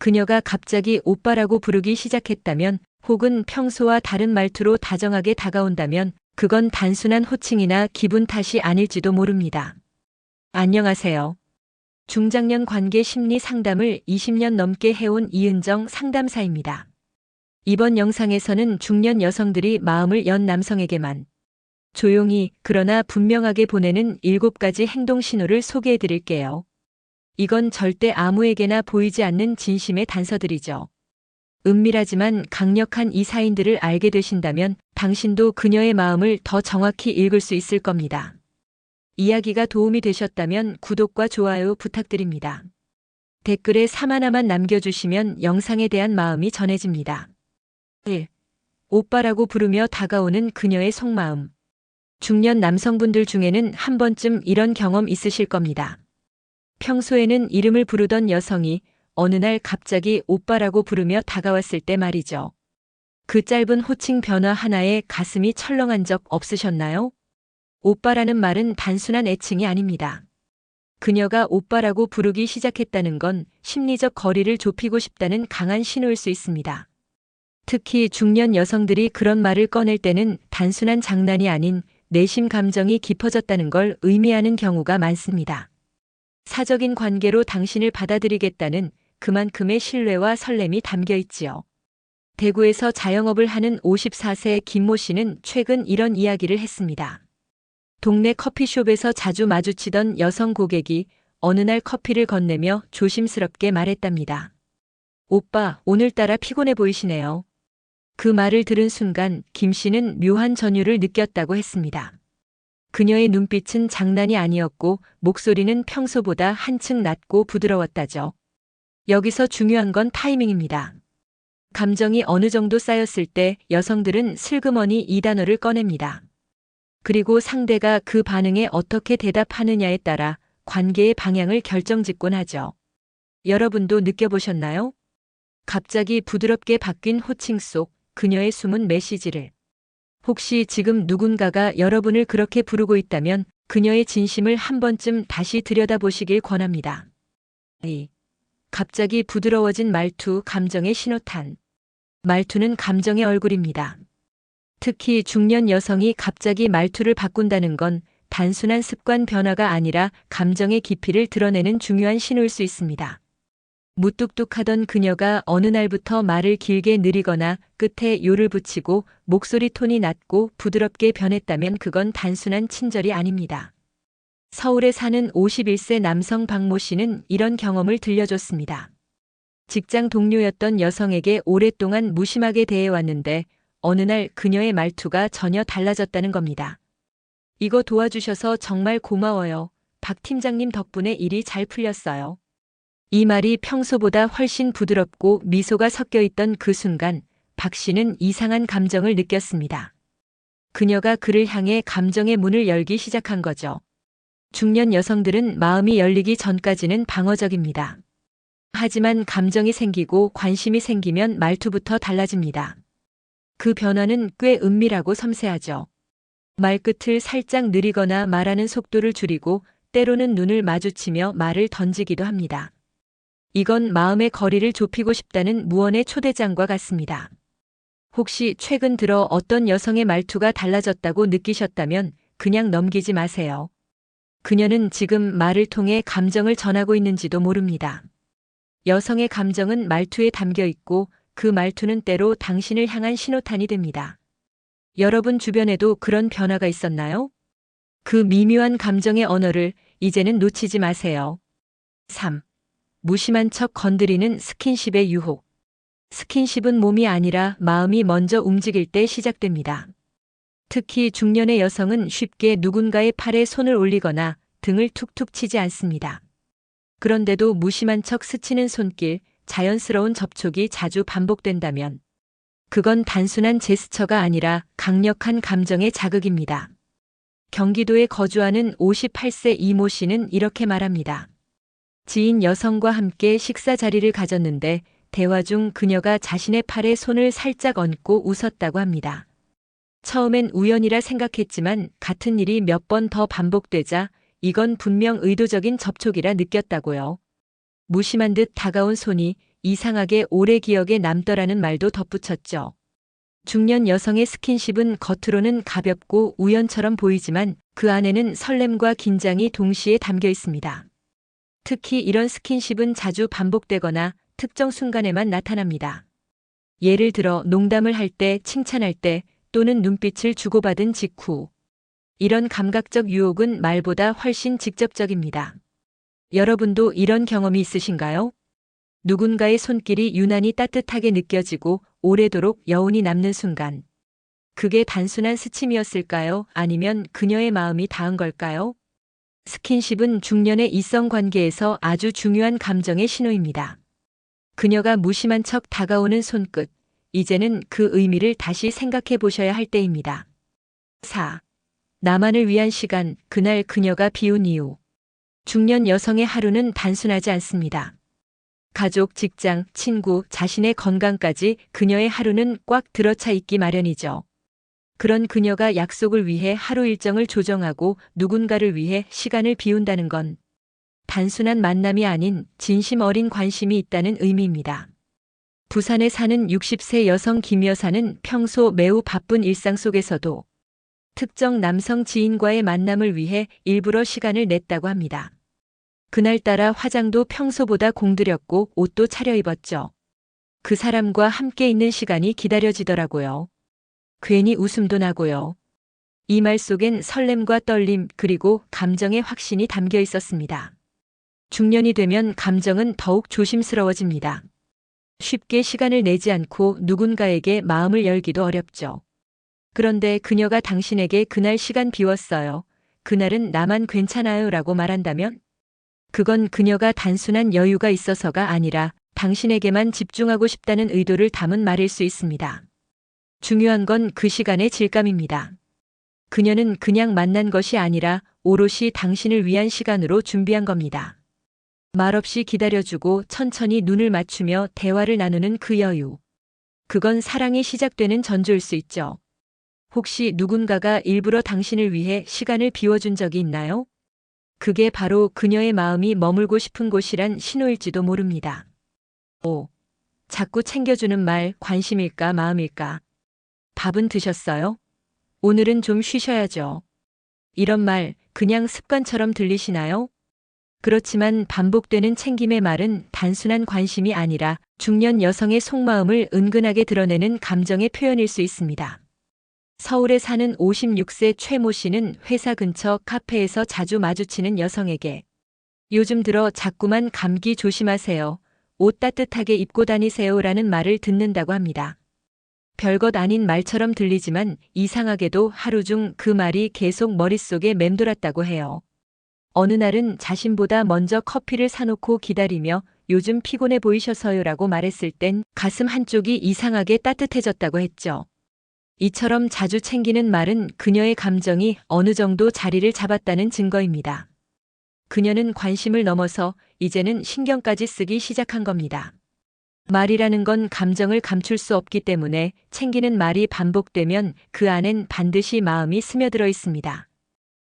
그녀가 갑자기 오빠라고 부르기 시작했다면, 혹은 평소와 다른 말투로 다정하게 다가온다면 그건 단순한 호칭이나 기분 탓이 아닐지도 모릅니다. 안녕하세요. 중장년 관계 심리 상담을 20년 넘게 해온 이은정 상담사입니다. 이번 영상에서는 중년 여성들이 마음을 연 남성에게만 조용히 그러나 분명하게 보내는 7가지 행동 신호를 소개해 드릴게요. 이건 절대 아무에게나 보이지 않는 진심의 단서들이죠. 은밀하지만 강력한 이 사인들을 알게 되신다면 당신도 그녀의 마음을 더 정확히 읽을 수 있을 겁니다. 이야기가 도움이 되셨다면 구독과 좋아요 부탁드립니다. 댓글에 3 하나만 남겨주시면 영상에 대한 마음이 전해집니다. 1. 오빠라고 부르며 다가오는 그녀의 속마음. 중년 남성분들 중에는 한 번쯤 이런 경험 있으실 겁니다. 평소에는 이름을 부르던 여성이 어느 날 갑자기 오빠라고 부르며 다가왔을 때 말이죠. 그 짧은 호칭 변화 하나에 가슴이 철렁한 적 없으셨나요? 오빠라는 말은 단순한 애칭이 아닙니다. 그녀가 오빠라고 부르기 시작했다는 건 심리적 거리를 좁히고 싶다는 강한 신호일 수 있습니다. 특히 중년 여성들이 그런 말을 꺼낼 때는 단순한 장난이 아닌 내심 감정이 깊어졌다는 걸 의미하는 경우가 많습니다. 사적인 관계로 당신을 받아들이겠다는 그만큼의 신뢰와 설렘이 담겨 있지요. 대구에서 자영업을 하는 54세 김모 씨는 최근 이런 이야기를 했습니다. 동네 커피숍에서 자주 마주치던 여성 고객이 어느 날 커피를 건네며 조심스럽게 말했답니다. 오빠, 오늘따라 피곤해 보이시네요. 그 말을 들은 순간 김 씨는 묘한 전율을 느꼈다고 했습니다. 그녀의 눈빛은 장난이 아니었고 목소리는 평소보다 한층 낮고 부드러웠다죠. 여기서 중요한 건 타이밍입니다. 감정이 어느 정도 쌓였을 때 여성들은 슬그머니 이 단어를 꺼냅니다. 그리고 상대가 그 반응에 어떻게 대답하느냐에 따라 관계의 방향을 결정짓곤 하죠. 여러분도 느껴보셨나요? 갑자기 부드럽게 바뀐 호칭 속 그녀의 숨은 메시지를. 혹시 지금 누군가가 여러분을 그렇게 부르고 있다면 그녀의 진심을 한 번쯤 다시 들여다보시길 권합니다. 2. 갑자기 부드러워진 말투, 감정의 신호탄. 말투는 감정의 얼굴입니다. 특히 중년 여성이 갑자기 말투를 바꾼다는 건 단순한 습관 변화가 아니라 감정의 깊이를 드러내는 중요한 신호일 수 있습니다. 무뚝뚝하던 그녀가 어느 날부터 말을 길게 느리거나 끝에 요를 붙이고 목소리 톤이 낮고 부드럽게 변했다면 그건 단순한 친절이 아닙니다. 서울에 사는 51세 남성 박모 씨는 이런 경험을 들려줬습니다. 직장 동료였던 여성에게 오랫동안 무심하게 대해왔는데 어느 날 그녀의 말투가 전혀 달라졌다는 겁니다. 이거 도와주셔서 정말 고마워요. 박 팀장님 덕분에 일이 잘 풀렸어요. 이 말이 평소보다 훨씬 부드럽고 미소가 섞여 있던 그 순간 박 씨는 이상한 감정을 느꼈습니다. 그녀가 그를 향해 감정의 문을 열기 시작한 거죠. 중년 여성들은 마음이 열리기 전까지는 방어적입니다. 하지만 감정이 생기고 관심이 생기면 말투부터 달라집니다. 그 변화는 꽤 은밀하고 섬세하죠. 말끝을 살짝 느리거나 말하는 속도를 줄이고 때로는 눈을 마주치며 말을 던지기도 합니다. 이건 마음의 거리를 좁히고 싶다는 무언의 초대장과 같습니다. 혹시 최근 들어 어떤 여성의 말투가 달라졌다고 느끼셨다면 그냥 넘기지 마세요. 그녀는 지금 말을 통해 감정을 전하고 있는지도 모릅니다. 여성의 감정은 말투에 담겨 있고 그 말투는 때로 당신을 향한 신호탄이 됩니다. 여러분 주변에도 그런 변화가 있었나요? 그 미묘한 감정의 언어를 이제는 놓치지 마세요. 3. 무심한 척 건드리는 스킨십의 유혹. 스킨십은 몸이 아니라 마음이 먼저 움직일 때 시작됩니다. 특히 중년의 여성은 쉽게 누군가의 팔에 손을 올리거나 등을 툭툭 치지 않습니다. 그런데도 무심한 척 스치는 손길, 자연스러운 접촉이 자주 반복된다면 그건 단순한 제스처가 아니라 강력한 감정의 자극입니다. 경기도에 거주하는 58세 이모 씨는 이렇게 말합니다. 지인 여성과 함께 식사 자리를 가졌는데 대화 중 그녀가 자신의 팔에 손을 살짝 얹고 웃었다고 합니다. 처음엔 우연이라 생각했지만 같은 일이 몇 번 더 반복되자 이건 분명 의도적인 접촉이라 느꼈다고요. 무심한 듯 다가온 손이 이상하게 오래 기억에 남더라는 말도 덧붙였죠. 중년 여성의 스킨십은 겉으로는 가볍고 우연처럼 보이지만 그 안에는 설렘과 긴장이 동시에 담겨 있습니다. 특히 이런 스킨십은 자주 반복되거나 특정 순간에만 나타납니다. 예를 들어 농담을 할 때, 칭찬할 때 또는 눈빛을 주고받은 직후. 이런 감각적 유혹은 말보다 훨씬 직접적입니다. 여러분도 이런 경험이 있으신가요? 누군가의 손길이 유난히 따뜻하게 느껴지고 오래도록 여운이 남는 순간. 그게 단순한 스침이었을까요? 아니면 그녀의 마음이 닿은 걸까요? 스킨십은 중년의 이성 관계에서 아주 중요한 감정의 신호입니다. 그녀가 무심한 척 다가오는 손끝. 이제는 그 의미를 다시 생각해 보셔야 할 때입니다. 4. 나만을 위한 시간, 그날 그녀가 비운 이유. 중년 여성의 하루는 단순하지 않습니다. 가족, 직장, 친구, 자신의 건강까지 그녀의 하루는 꽉 들어차 있기 마련이죠. 그런 그녀가 약속을 위해 하루 일정을 조정하고 누군가를 위해 시간을 비운다는 건 단순한 만남이 아닌 진심 어린 관심이 있다는 의미입니다. 부산에 사는 60세 여성 김 여사는 평소 매우 바쁜 일상 속에서도 특정 남성 지인과의 만남을 위해 일부러 시간을 냈다고 합니다. 그날따라 화장도 평소보다 공들였고 옷도 차려입었죠. 그 사람과 함께 있는 시간이 기다려지더라고요. 괜히 웃음도 나고요. 이 말 속엔 설렘과 떨림 그리고 감정의 확신이 담겨 있었습니다. 중년이 되면 감정은 더욱 조심스러워집니다. 쉽게 시간을 내지 않고 누군가에게 마음을 열기도 어렵죠. 그런데 그녀가 당신에게 그날 시간 비웠어요. 그날은 나만 괜찮아요 라고 말한다면? 그건 그녀가 단순한 여유가 있어서가 아니라 당신에게만 집중하고 싶다는 의도를 담은 말일 수 있습니다. 중요한 건 그 시간의 질감입니다. 그녀는 그냥 만난 것이 아니라 오롯이 당신을 위한 시간으로 준비한 겁니다. 말없이 기다려주고 천천히 눈을 맞추며 대화를 나누는 그 여유. 그건 사랑이 시작되는 전조일 수 있죠. 혹시 누군가가 일부러 당신을 위해 시간을 비워준 적이 있나요? 그게 바로 그녀의 마음이 머물고 싶은 곳이란 신호일지도 모릅니다. 5. 자꾸 챙겨주는 말, 관심일까 마음일까? 밥은 드셨어요? 오늘은 좀 쉬셔야죠. 이런 말 그냥 습관처럼 들리시나요? 그렇지만 반복되는 챙김의 말은 단순한 관심이 아니라 중년 여성의 속마음을 은근하게 드러내는 감정의 표현일 수 있습니다. 서울에 사는 56세 최모 씨는 회사 근처 카페에서 자주 마주치는 여성에게 요즘 들어 자꾸만 감기 조심하세요. 옷 따뜻하게 입고 다니세요 라는 말을 듣는다고 합니다. 별것 아닌 말처럼 들리지만 이상하게도 하루 중 그 말이 계속 머릿속에 맴돌았다고 해요. 어느 날은 자신보다 먼저 커피를 사놓고 기다리며 요즘 피곤해 보이셔서요 라고 말했을 땐 가슴 한쪽이 이상하게 따뜻해졌다고 했죠. 이처럼 자주 챙기는 말은 그녀의 감정이 어느 정도 자리를 잡았다는 증거입니다. 그녀는 관심을 넘어서 이제는 신경까지 쓰기 시작한 겁니다. 말이라는 건 감정을 감출 수 없기 때문에 챙기는 말이 반복되면 그 안엔 반드시 마음이 스며들어 있습니다.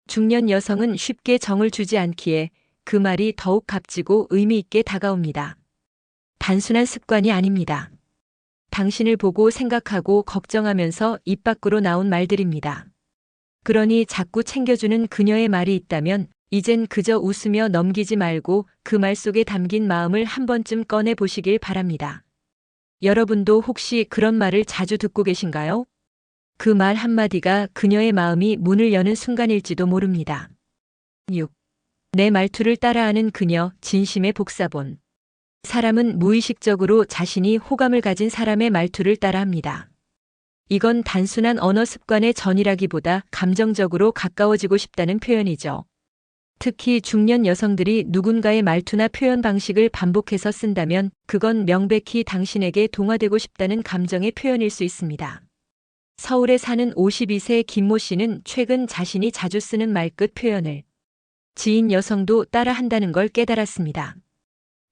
중년 여성은 쉽게 정을 주지 않기에 그 말이 더욱 값지고 의미 있게 다가옵니다. 단순한 습관이 아닙니다. 당신을 보고 생각하고 걱정하면서 입 밖으로 나온 말들입니다. 그러니 자꾸 챙겨주는 그녀의 말이 있다면 이젠 그저 웃으며 넘기지 말고 그 말 속에 담긴 마음을 한 번쯤 꺼내 보시길 바랍니다. 여러분도 혹시 그런 말을 자주 듣고 계신가요? 그 말 한마디가 그녀의 마음이 문을 여는 순간일지도 모릅니다. 6. 내 말투를 따라하는 그녀, 진심의 복사본. 사람은 무의식적으로 자신이 호감을 가진 사람의 말투를 따라합니다. 이건 단순한 언어 습관의 전이라기보다 감정적으로 가까워지고 싶다는 표현이죠. 특히 중년 여성들이 누군가의 말투나 표현 방식을 반복해서 쓴다면 그건 명백히 당신에게 동화되고 싶다는 감정의 표현일 수 있습니다. 서울에 사는 52세 김모 씨는 최근 자신이 자주 쓰는 말끝 표현을 지인 여성도 따라한다는 걸 깨달았습니다.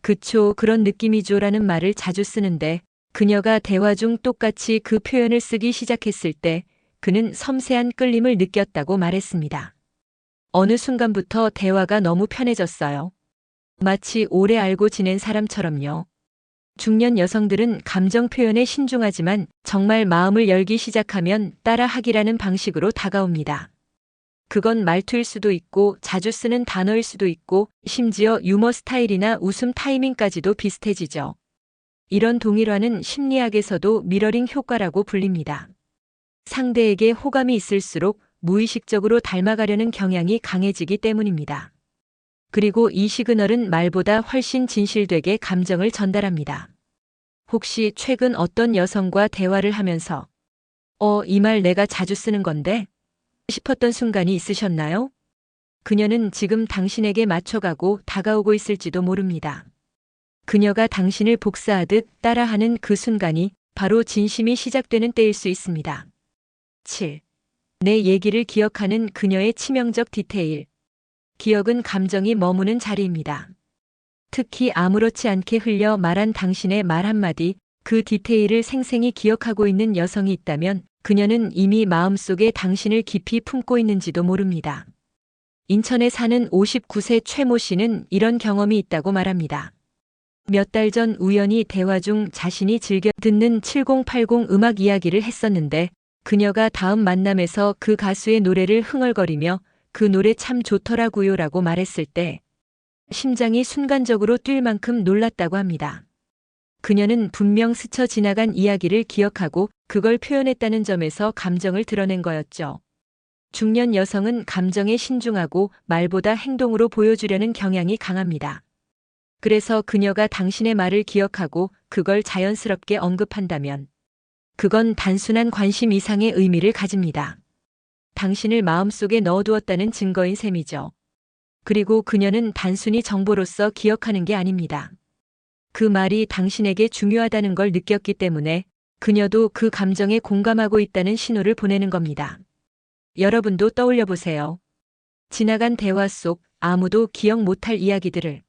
그쵸, 그런 느낌이죠 라는 말을 자주 쓰는데 그녀가 대화 중 똑같이 그 표현을 쓰기 시작했을 때 그는 섬세한 끌림을 느꼈다고 말했습니다. 어느 순간부터 대화가 너무 편해졌어요. 마치 오래 알고 지낸 사람처럼요. 중년 여성들은 감정 표현에 신중하지만 정말 마음을 열기 시작하면 따라하기라는 방식으로 다가옵니다. 그건 말투일 수도 있고 자주 쓰는 단어일 수도 있고 심지어 유머 스타일이나 웃음 타이밍까지도 비슷해지죠. 이런 동일화는 심리학에서도 미러링 효과라고 불립니다. 상대에게 호감이 있을수록 무의식적으로 닮아가려는 경향이 강해지기 때문입니다. 그리고 이 시그널은 말보다 훨씬 진실되게 감정을 전달합니다. 혹시 최근 어떤 여성과 대화를 하면서 이 말 내가 자주 쓰는 건데? 싶었던 순간이 있으셨나요? 그녀는 지금 당신에게 맞춰가고 다가오고 있을지도 모릅니다. 그녀가 당신을 복사하듯 따라하는 그 순간이 바로 진심이 시작되는 때일 수 있습니다. 7. 내 얘기를 기억하는 그녀의 치명적 디테일. 기억은 감정이 머무는 자리입니다. 특히 아무렇지 않게 흘려 말한 당신의 말 한마디, 그 디테일을 생생히 기억하고 있는 여성이 있다면 그녀는 이미 마음속에 당신을 깊이 품고 있는지도 모릅니다. 인천에 사는 59세 최모 씨는 이런 경험이 있다고 말합니다. 몇 달 전 우연히 대화 중 자신이 즐겨 듣는 7080 음악 이야기를 했었는데 그녀가 다음 만남에서 그 가수의 노래를 흥얼거리며 그 노래 참 좋더라고요 라고 말했을 때 심장이 순간적으로 뛸 만큼 놀랐다고 합니다. 그녀는 분명 스쳐 지나간 이야기를 기억하고 그걸 표현했다는 점에서 감정을 드러낸 거였죠. 중년 여성은 감정에 신중하고 말보다 행동으로 보여주려는 경향이 강합니다. 그래서 그녀가 당신의 말을 기억하고 그걸 자연스럽게 언급한다면 그건 단순한 관심 이상의 의미를 가집니다. 당신을 마음속에 넣어두었다는 증거인 셈이죠. 그리고 그녀는 단순히 정보로서 기억하는 게 아닙니다. 그 말이 당신에게 중요하다는 걸 느꼈기 때문에 그녀도 그 감정에 공감하고 있다는 신호를 보내는 겁니다. 여러분도 떠올려 보세요. 지나간 대화 속 아무도 기억 못할 이야기들을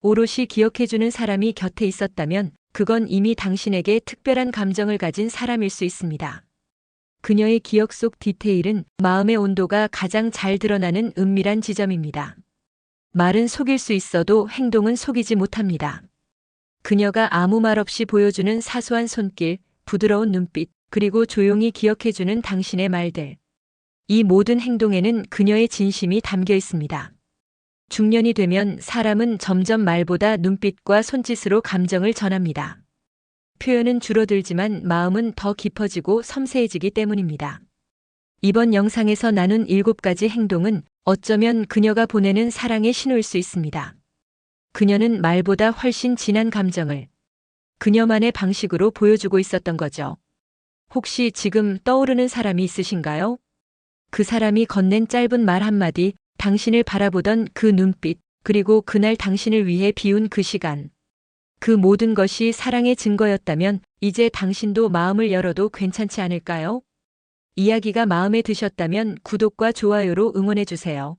오롯이 기억해주는 사람이 곁에 있었다면 그건 이미 당신에게 특별한 감정을 가진 사람일 수 있습니다. 그녀의 기억 속 디테일은 마음의 온도가 가장 잘 드러나는 은밀한 지점입니다. 말은 속일 수 있어도 행동은 속이지 못합니다. 그녀가 아무 말 없이 보여주는 사소한 손길, 부드러운 눈빛, 그리고 조용히 기억해주는 당신의 말들. 이 모든 행동에는 그녀의 진심이 담겨 있습니다. 중년이 되면 사람은 점점 말보다 눈빛과 손짓으로 감정을 전합니다. 표현은 줄어들지만 마음은 더 깊어지고 섬세해지기 때문입니다. 이번 영상에서 나눈 7가지 행동은 어쩌면 그녀가 보내는 사랑의 신호일 수 있습니다. 그녀는 말보다 훨씬 진한 감정을 그녀만의 방식으로 보여주고 있었던 거죠. 혹시 지금 떠오르는 사람이 있으신가요? 그 사람이 건넨 짧은 말 한마디, 당신을 바라보던 그 눈빛, 그리고 그날 당신을 위해 비운 그 시간. 그 모든 것이 사랑의 증거였다면 이제 당신도 마음을 열어도 괜찮지 않을까요? 이야기가 마음에 드셨다면 구독과 좋아요로 응원해주세요.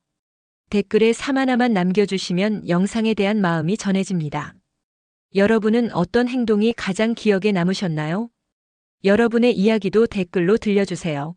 댓글에 3 하나만 남겨주시면 영상에 대한 마음이 전해집니다. 여러분은 어떤 행동이 가장 기억에 남으셨나요? 여러분의 이야기도 댓글로 들려주세요.